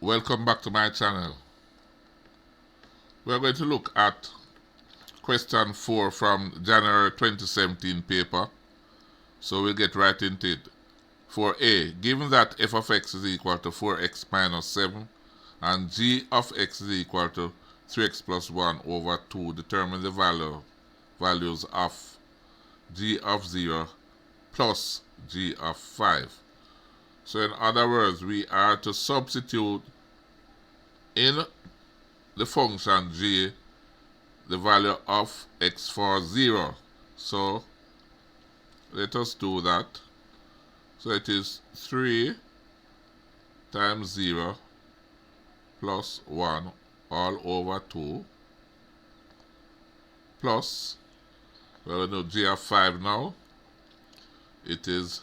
Welcome back to my channel. We're going to look at question 4 from January 2017 paper. So we'll get right into it. For A, given that f of x is equal to 4x minus 7 and g of x is equal to 3x plus 1 over 2, determine the values of g of 0 plus g of 5. So in other words, we are to substitute in the function g the value of x for 0. So let us do that. So it is 3 times 0 plus 1 all over 2 plus, well, we know g of 5 now. It is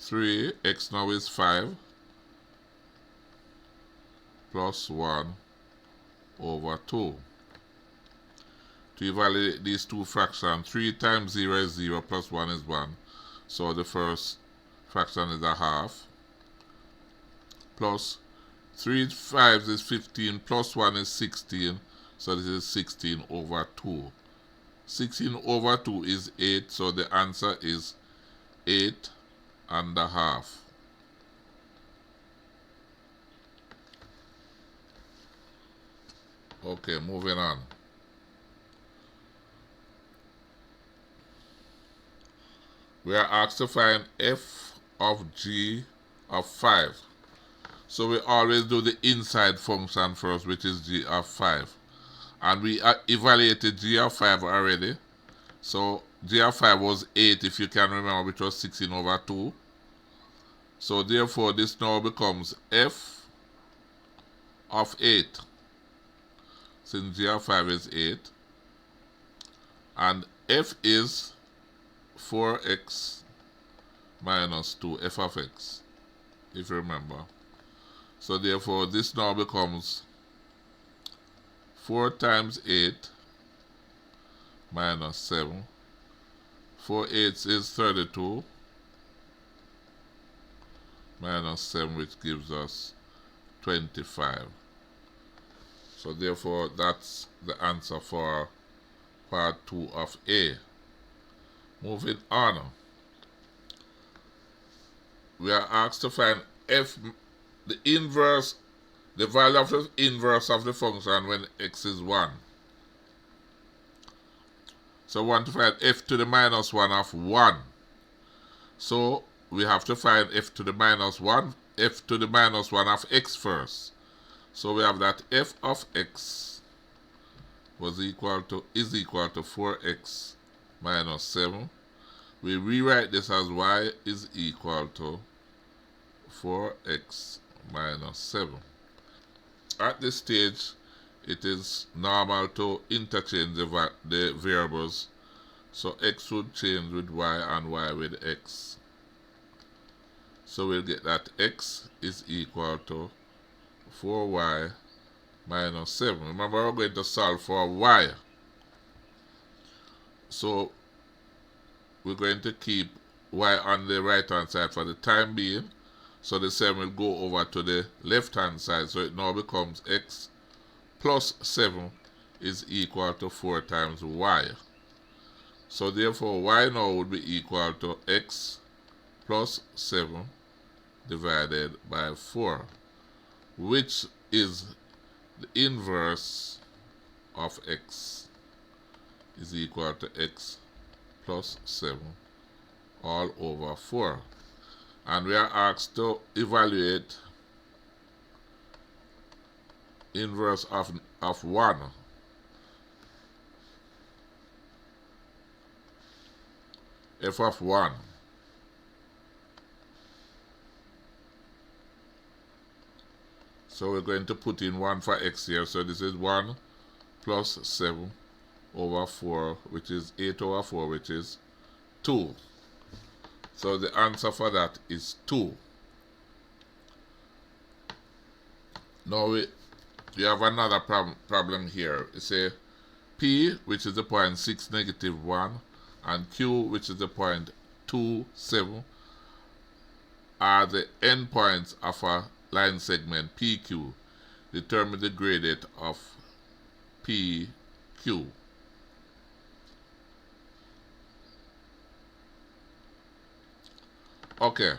3, x now is 5 plus 1 over 2. To evaluate these two fractions, 3 times 0 is 0 plus 1 is 1. So the first fraction is a half. Plus 3 5 is 15 plus 1 is 16. So this is 16 over 2. 16 over 2 is 8. So the answer is 8.5. Okay, moving on. We are asked to find f of g of 5. So we always do the inside function first, which is g of 5. And we evaluated g of 5 already. So g of 5 was 8, if you can remember, which was 16 over 2. So therefore this now becomes f of 8. Since g of 5 is 8. And f is 4x minus 2, f of x, if you remember. So therefore this now becomes 4 times 8 minus 7. 4 eighths is 32 minus 7, which gives us 25. So therefore that's the answer for part 2 of A. Moving on. We are asked to find f, the value of the inverse of the function when x is 1. So we want to find f to the minus 1 of 1. So we have to find f to the minus 1 of x first. So we have that f of x is equal to 4x minus 7. We rewrite this as y is equal to 4x minus 7. At this stage, it is normal to interchange the variables. So x would change with y and y with x. So we'll get that x is equal to 4y minus 7. Remember, we're going to solve for y. So we're going to keep y on the right hand side for the time being. So the 7 will go over to the left hand side. So it now becomes x plus 7 is equal to 4 times y. So therefore y now would be equal to x plus 7 divided by 4, which is the inverse of x is equal to x plus 7 all over 4. And we are asked to evaluate inverse of 1. F of 1. So we're going to put in 1 for x here. So this is 1 plus 7 over 4, which is 8 over 4, which is 2. So the answer for that is 2. Now we have another problem here. It's a P, which is the point 6, negative 1, and Q, which is the point 2, 7, are the endpoints of a line segment PQ. Determine the gradient of PQ. Okay.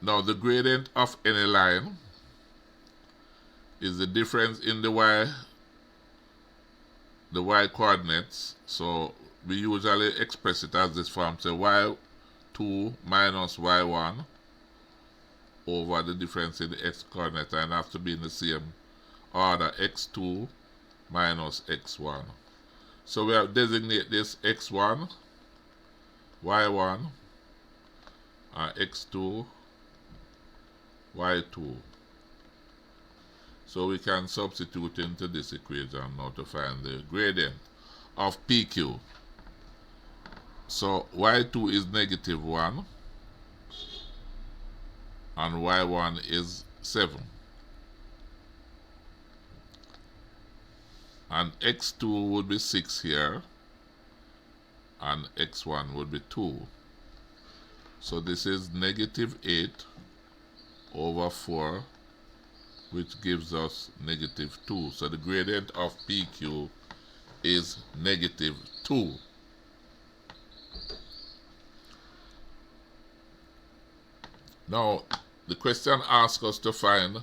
Now the gradient of any line is the difference in the y coordinates. So we usually express it as this form. So y2 minus y1 over the difference in the x coordinate, and have to be in the same order, x2 minus x1. So we have designate this x1, y1, and x2, y2. So we can substitute into this equation now to find the gradient of PQ. So y2 is -1 and y1 is 7. And x2 would be 6 here and x1 would be 2. So this is -8 over 4, which gives us -2. So the gradient of PQ is -2. Now, the question asks us to find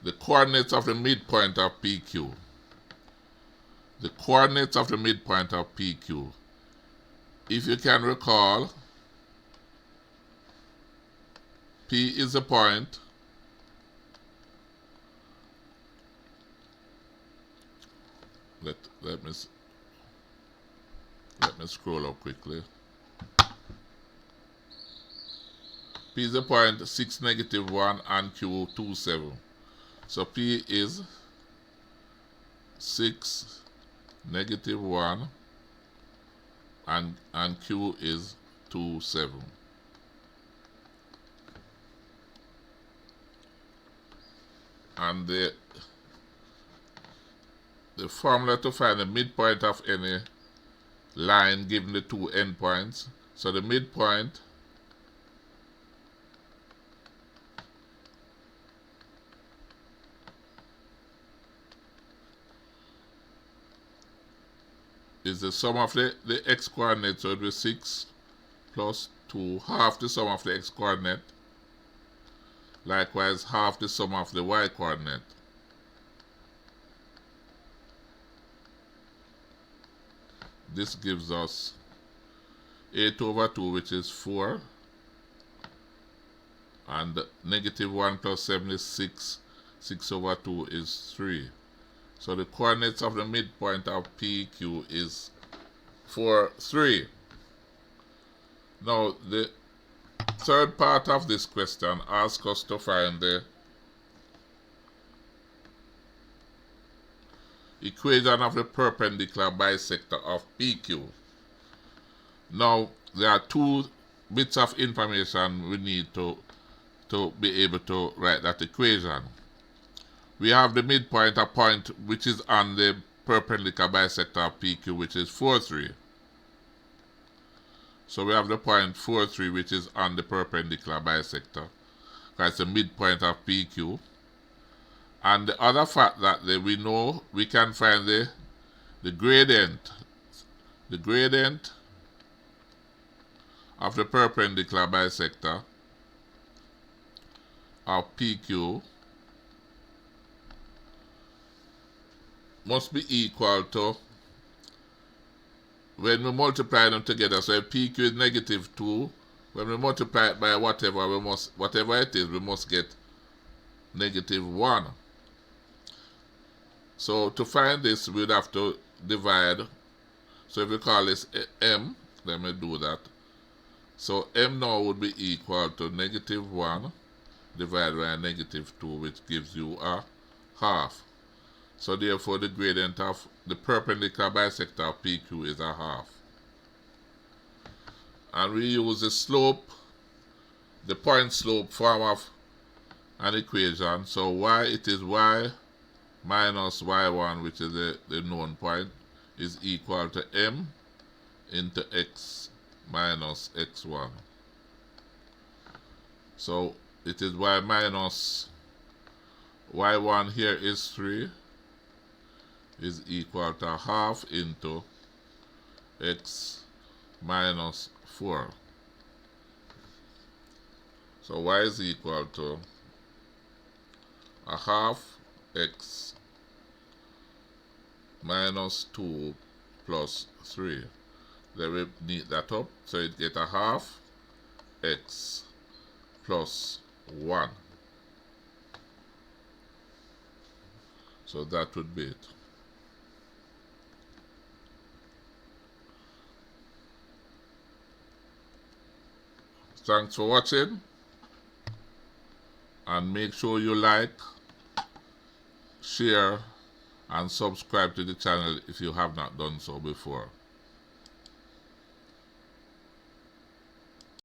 the coordinates of the midpoint of PQ. The coordinates of the midpoint of PQ. If you can recall, P is a point. Let me scroll up quickly. P is a point, 6, -1, and Q 2, 7. So P is 6, -1, and Q is 2, 7. And the formula to find the midpoint of any line given the two endpoints. So the midpoint is the sum of the x coordinate, so it will be 6 plus 2, half the sum of the x coordinate. Likewise, half the sum of the y coordinate. This gives us 8 over 2, which is 4. And -1 plus 7 is 6. 6 over 2 is 3. So the coordinates of the midpoint of PQ is 4, 3. Now, the third part of this question asks us to find the equation of the perpendicular bisector of PQ. Now, there are two bits of information we need to be able to write that equation. We have the midpoint, a point which is on the perpendicular bisector of PQ, which is 4, 3. So we have the point 4, 3, which is on the perpendicular bisector. That's the midpoint of PQ. And the other fact that we know we can find the gradient of the perpendicular bisector of PQ must be equal to, when we multiply them together, so if PQ is -2, when we multiply it by whatever it is, we must get -1. So to find this, we'd have to divide. So if we call this M, let me do that. So M now would be equal to -1 divided by -2, which gives you a half. So therefore the gradient of the perpendicular bisector of PQ is a half. And we use the slope, the point slope form of an equation. So it is y minus y1, which is the known point, is equal to m into x minus x1. So it is y minus y1 here is 3 is equal to half into x minus 4. So y is equal to a half x minus 2 plus 3. Then we neat that up, so it get a half x plus 1. So that would be it. Thanks for watching, and make sure you like, share, and subscribe to the channel if you have not done so before.